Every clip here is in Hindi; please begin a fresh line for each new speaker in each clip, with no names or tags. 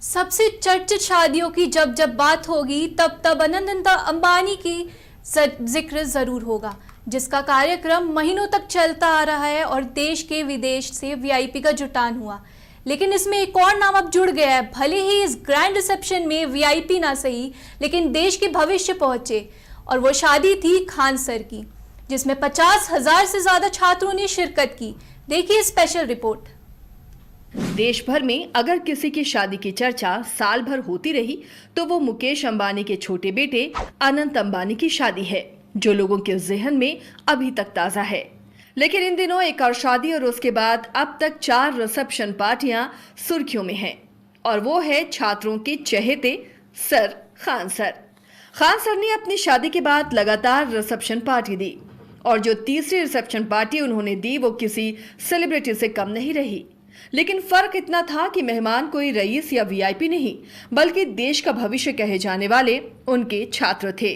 सबसे चर्चित शादियों की जब जब बात होगी तब तब अनंत अंबानी की जिक्र जरूर होगा, जिसका कार्यक्रम महीनों तक चलता आ रहा है और देश के विदेश से वीआईपी का जुटान हुआ। लेकिन इसमें एक और नाम अब जुड़ गया है। भले ही इस ग्रैंड रिसेप्शन में वीआईपी ना सही, लेकिन देश के भविष्य पहुंचे, और वो शादी थी खान सर की, जिसमें 50,000 से ज्यादा छात्रों ने शिरकत की। देखिए स्पेशल रिपोर्ट।
देश भर में अगर किसी की शादी की चर्चा साल भर होती रही तो वो मुकेश अंबानी के छोटे बेटे अनंत अंबानी की शादी है, जो लोगों के ज़हन में अभी तक ताज़ा है। लेकिन इन दिनों एक और शादी और उसके बाद अब तक 4 रिसेप्शन पार्टियां सुर्खियों में हैं, और वो है छात्रों के चहेते sir Khan sir. Khan sir ने अपनी शादी के बाद लगातार रिसेप्शन पार्टी दी, और जो तीसरी रिसेप्शन पार्टी उन्होंने दी वो किसी सेलिब्रिटी से कम नहीं रही। लेकिन फर्क इतना था कि मेहमान कोई रईस या वीआईपी नहीं, बल्कि देश का भविष्य कहे जाने वाले उनके छात्र थे।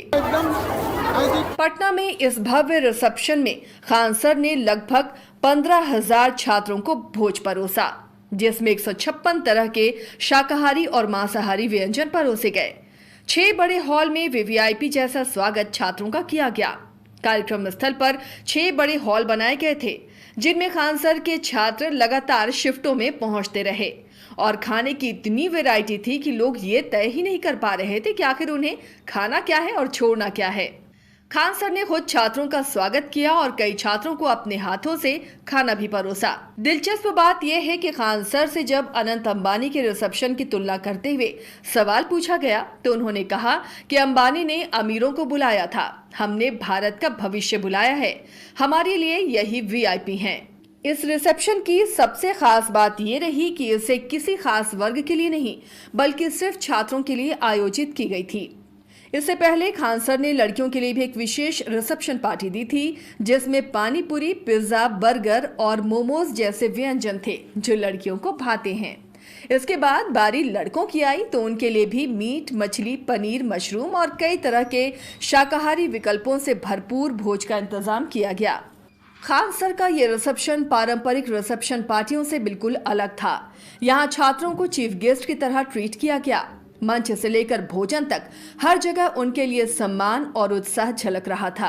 पटना में इस भव्य रिसेप्शन में खान सर ने लगभग 15,000 छात्रों को भोज परोसा, जिसमें 156 तरह के शाकाहारी और मांसाहारी व्यंजन परोसे गए। 6 बड़े हॉल में वीवीआईपी जैसा स्वागत छात्रों का किया गया। कार्यक्रम स्थल पर 6 बड़े हॉल बनाए गए थे, जिनमें खान सर के छात्र लगातार शिफ्टों में पहुंचते रहे, और खाने की इतनी वैरायटी थी कि लोग ये तय ही नहीं कर पा रहे थे कि आखिर उन्हें खाना क्या है और छोड़ना क्या है। खान सर ने खुद छात्रों का स्वागत किया और कई छात्रों को अपने हाथों से खाना भी परोसा। दिलचस्प बात यह है कि खान सर से जब अनंत अंबानी के रिसेप्शन की तुलना करते हुए सवाल पूछा गया तो उन्होंने कहा कि अंबानी ने अमीरों को बुलाया था, हमने भारत का भविष्य बुलाया है, हमारे लिए यही वीआईपी हैं। इस रिसेप्शन की सबसे खास बात ये रही कि इसे किसी खास वर्ग के लिए नहीं, बल्कि सिर्फ छात्रों के लिए आयोजित की गई थी। इससे पहले खान सर ने लड़कियों के लिए भी एक विशेष रिसेप्शन पार्टी दी थी, जिसमें पानी पूरी, पिज्जा, बर्गर और मोमोज जैसे व्यंजन थे जो लड़कियों को भाते हैं। इसके बाद बारी लड़कों की आई तो उनके लिए भी मीट, मछली, पनीर, मशरूम और कई तरह के शाकाहारी विकल्पों से भरपूर भोज का इंतजाम किया गया। खान सर का ये रिसेप्शन पारंपरिक रिसेप्शन पार्टियों से बिल्कुल अलग था। यहाँ छात्रों को चीफ गेस्ट की तरह ट्रीट किया गया। मंच से लेकर भोजन तक हर जगह उनके लिए सम्मान और उत्साह झलक रहा था।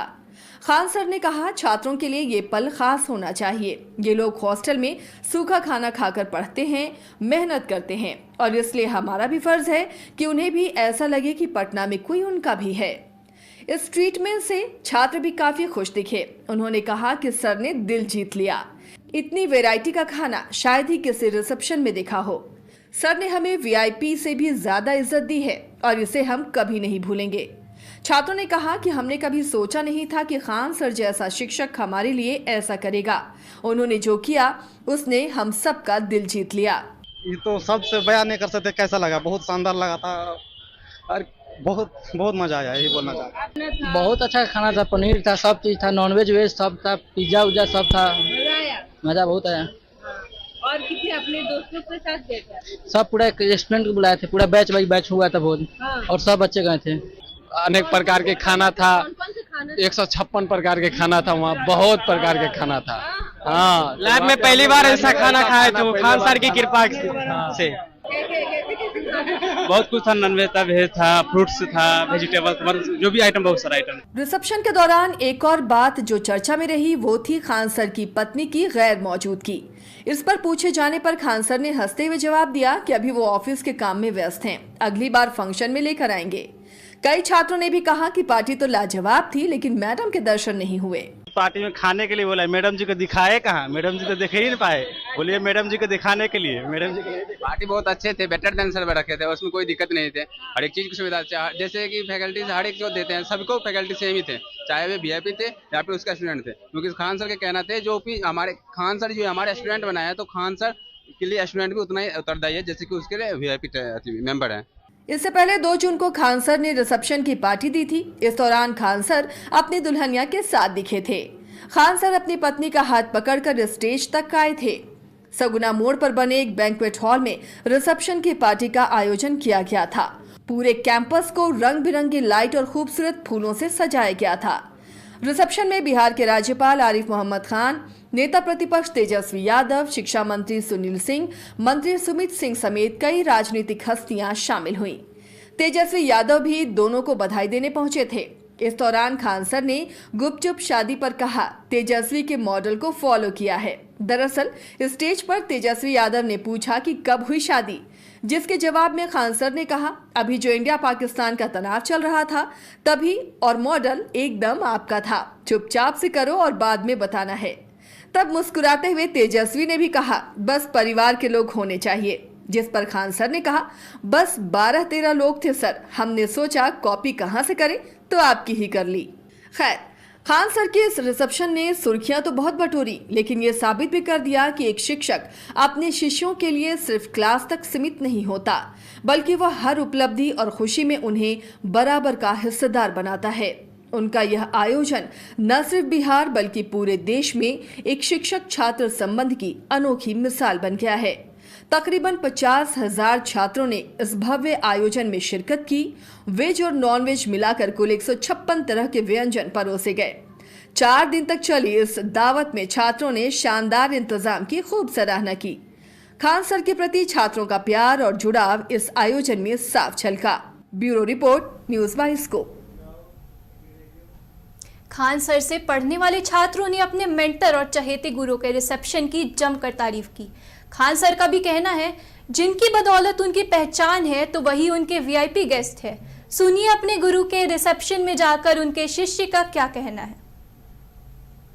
खान सर ने कहा, छात्रों के लिए ये पल खास होना चाहिए। ये लोग हॉस्टल में सूखा खाना खाकर पढ़ते हैं, मेहनत करते हैं, और इसलिए हमारा भी फर्ज है कि उन्हें भी ऐसा लगे कि पटना में कोई उनका भी है। इस ट्रीटमेंट से छात्र भी काफी खुश दिखे। उन्होंने कहा कि सर ने दिल जीत लिया। इतनी वैरायटी का खाना शायद ही किसी रिसेप्शन में देखा हो। सर ने हमें वीआईपी से भी ज्यादा इज्जत दी है और इसे हम कभी नहीं भूलेंगे। छात्रों ने कहा कि हमने कभी सोचा नहीं था कि खान सर जैसा शिक्षक हमारे लिए ऐसा करेगा। उन्होंने जो किया उसने हम सबका दिल जीत लिया।
ये तो सबसे बयान नहीं कर सकते कैसा लगा, बहुत शानदार लगा था और बहुत बहुत मजा आया, यही बोलना चाहता।
बहुत अच्छा खाना था, पनीर था, सब चीज था, नॉनवेज वेज सब था, पिज्जा उज्जा सब था। मजा बहुत आया।
और किसी अपने दोस्तों के साथ गए थे?
सब पूरा एक रेस्टोरेंट को बुलाए थे, पूरा बैच बाई बैच हुआ था भोज।
हाँ।
और सब बच्चे गए थे।
अनेक प्रकार के खाना था,
कौन से खाना?
156 प्रकार के खाना था वहाँ, बहुत प्रकार के खाना था। हाँ,
लाइफ में पहली बार ऐसा खाना खाया तो खान सर की कृपा से बहुत कुछ था, नॉनवेज था, वेज था, फ्रूट्स था, वेजिटेबल, जो भी आइटम, बहुत सारा आइटम।
रिसेप्शन के दौरान एक और बात जो चर्चा में रही वो थी खान सर की पत्नी की गैर मौजूदगी। इस पर पूछे जाने पर खान सर ने हंसते हुए जवाब दिया कि अभी वो ऑफिस के काम में व्यस्त हैं, अगली बार फंक्शन में लेकर आएंगे। कई छात्रों ने भी कहा कि पार्टी तो लाजवाब थी, लेकिन मैडम के दर्शन नहीं हुए।
पार्टी में खाने के लिए बोला, मैडम जी को दिखाए कहाँ, मैडम जी तो देख ही नहीं पाए, बोलिए मैडम जी को दिखाने के लिए। मैडम जी
पार्टी बहुत अच्छे थे, बेटर देन सर रखे थे, उसमें कोई दिक्कत नहीं थे। हर एक चीज की सुविधा, जैसे कि फैकल्टीज हर एक जो देते हैं सबको फैकल्टी सेम ही थे, चाहे वे वीआईपी थे या फिर उसका स्टूडेंट थे। क्योंकि खान सर के कहना थे जो भी हमारे खान सर जो हमारे स्टूडेंट बनाया, तो खान सर के लिए स्टूडेंट भी उतना ही उत्तरदायी है जैसे कि उसके लिए वीआईपी मेंबर है।
इससे पहले 2 जून को खान सर ने रिसेप्शन की पार्टी दी थी। इस दौरान खान सर अपनी दुल्हनिया के साथ दिखे थे। खान सर अपनी पत्नी का हाथ पकड़कर स्टेज तक आए थे। सगुना मोड़ पर बने एक बैंक्वेट हॉल में रिसेप्शन की पार्टी का आयोजन किया गया था। पूरे कैंपस को रंग बिरंगी लाइट और खूबसूरत फूलों से सजाया गया था। रिसेप्शन में बिहार के राज्यपाल आरिफ मोहम्मद खान, नेता प्रतिपक्ष तेजस्वी यादव, शिक्षा मंत्री सुनील सिंह, मंत्री सुमित सिंह समेत कई राजनीतिक हस्तियां शामिल हुईं। तेजस्वी यादव भी दोनों को बधाई देने पहुंचे थे। इस दौरान खान सर ने गुपचुप शादी पर कहा तेजस्वी के मॉडल को फॉलो किया है। दरअसल स्टेज पर तेजस्वी यादव ने पूछा कि कब हुई शादी, जिसके जवाब में खान सर ने कहा अभी जो इंडिया पाकिस्तान का तनाव चल रहा था तभी, और मॉडल एकदम आपका था, चुपचाप से करो और बाद में बताना है। तब मुस्कुराते हुए तेजस्वी ने भी कहा बस परिवार के लोग होने चाहिए, जिस पर खान सर ने कहा बस 12-13 लोग थे सर, हमने सोचा कॉपी कहां से करें तो आपकी ही कर ली। खैर, खान सर के इस रिसेप्शन ने सुर्खियां तो बहुत बटोरी, लेकिन ये साबित भी कर दिया कि एक शिक्षक अपने शिष्यों के लिए सिर्फ क्लास तक सीमित नहीं होता, बल्कि वह हर उपलब्धि और खुशी में उन्हें बराबर का हिस्सेदार बनाता है। उनका यह आयोजन न सिर्फ बिहार बल्कि पूरे देश में एक शिक्षक छात्र संबंध की अनोखी मिसाल बन गया है। तकरीबन 50,000 छात्रों ने इस भव्य आयोजन में शिरकत की। वेज और नॉन वेज मिलाकर कुल 156 तरह के व्यंजन परोसे गए। 4 दिन तक चली इस दावत में छात्रों ने शानदार इंतजाम की खूब सराहना की। खान सर के प्रति छात्रों का प्यार और जुड़ाव इस आयोजन में साफ झलका। ब्यूरो रिपोर्ट, न्यूज़ 22 को।
खान सर से पढ़ने वाले छात्रों ने अपने मेंटर और चहेते गुरु के रिसेप्शन की जमकर तारीफ की। खान सर का भी कहना है जिनकी बदौलत उनकी पहचान है तो वही उनके वीआईपी गेस्ट है। सुनिए अपने गुरु के रिसेप्शन में जाकर उनके शिष्य का क्या कहना है।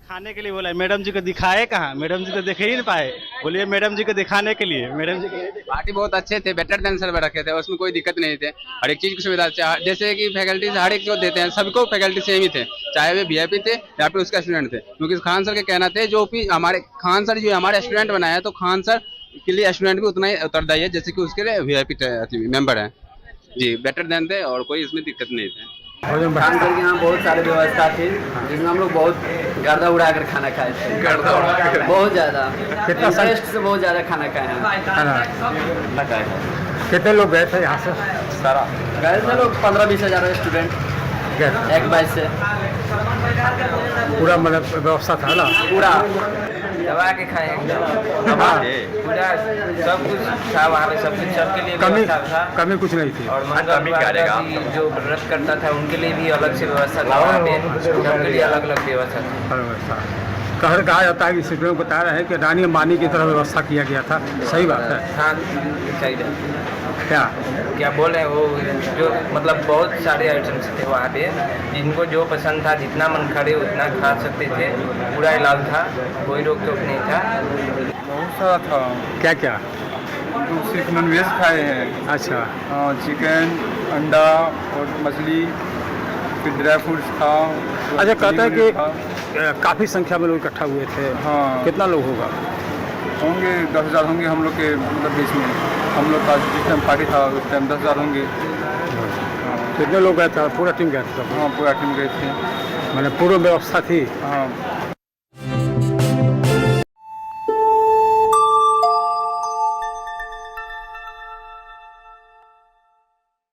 खाने के लिए बोला, मैडम जी को दिखाए कहाँ, मैडम जी तो देख ही नहीं पाए, बोलिए मैडम जी को दिखाने के लिए। मैडम जी
पार्टी बहुत अच्छे थे, बेटर देन सर रखे थे, उसमें कोई दिक्कत नहीं थे। हर एक चीज की सुविधा, जैसे कि फैकल्टीज हर एक जो देते हैं सबको फैकल्टी सेम ही थे, चाहे वे वीआईपी थे या फिर उसका स्टूडेंट थे। क्योंकि खान सर के कहना थे जो भी हमारे खान सर जो हमारे स्टूडेंट बनाए हैं, तो खान सर के लिए स्टूडेंट भी उतना ही उत्तरदायी है जैसे कि उसके लिए वीआईपी मेंबर है जी। बेटर देन थे और कोई इसमें दिक्कत नहीं थे।
खान सर के यहाँ बहुत सारे व्यवस्था थी जिसमें हम लोग बहुत गर्दा उड़ा कर खाना खाए थे, बहुत ज़्यादा, इंटरेस्ट से बहुत ज़्यादा खाना खाए हैं।
कितने लोग गए थे यहाँ से?
सारा गए थे लोग 15-20 हज़ार स्टूडेंट एक बैच से।
पूरा मतलब व्यवस्था था ना?
पूरा दबा के खाए एकदम, पूरा सब कुछ था वहाँ पे, सब कुछ सबके लिए व्यवस्था था,
कमी कुछ नहीं थी।
और जो व्रत करता था उनके लिए भी अलग से व्यवस्था था वहाँ पे, सबके लिए अलग अलग व्यवस्था था।
कहा जाता है कि शिक्षकों बता रहे हैं कि रानी अंबानी की तरह व्यवस्था किया गया था, सही बात है?
हाँ सही बात।
क्या
बोल रहे हैं वो, जो मतलब बहुत सारे आइटम्स थे वहाँ पे, जिनको जो पसंद था जितना मन करे उतना खा सकते थे, पूरा इलाज था, कोई रोक टोक नहीं था।
बहुत सारा था।
क्या क्या?
तो सिर्फ नॉनवेज खाए हैं।
अच्छा।
चिकन, अंडा और मछली, फिर ड्राई फ्रूट्स था।
अच्छा, कहता है कि काफ़ी संख्या में लोग इकट्ठा हुए थे।
हाँ।
कितना लोग होगा?
होंगे 10,000 होंगे हम लोग के मतलब बीच में। हम लोग का जिस टाइम पार्टी था उस टाइम 10,000 होंगे।
कितने लोग गए थे? पूरा टीम गया था?
हाँ पूरा टीम गए थे।
मैंने पूर्व व्यवस्था थी।
हाँ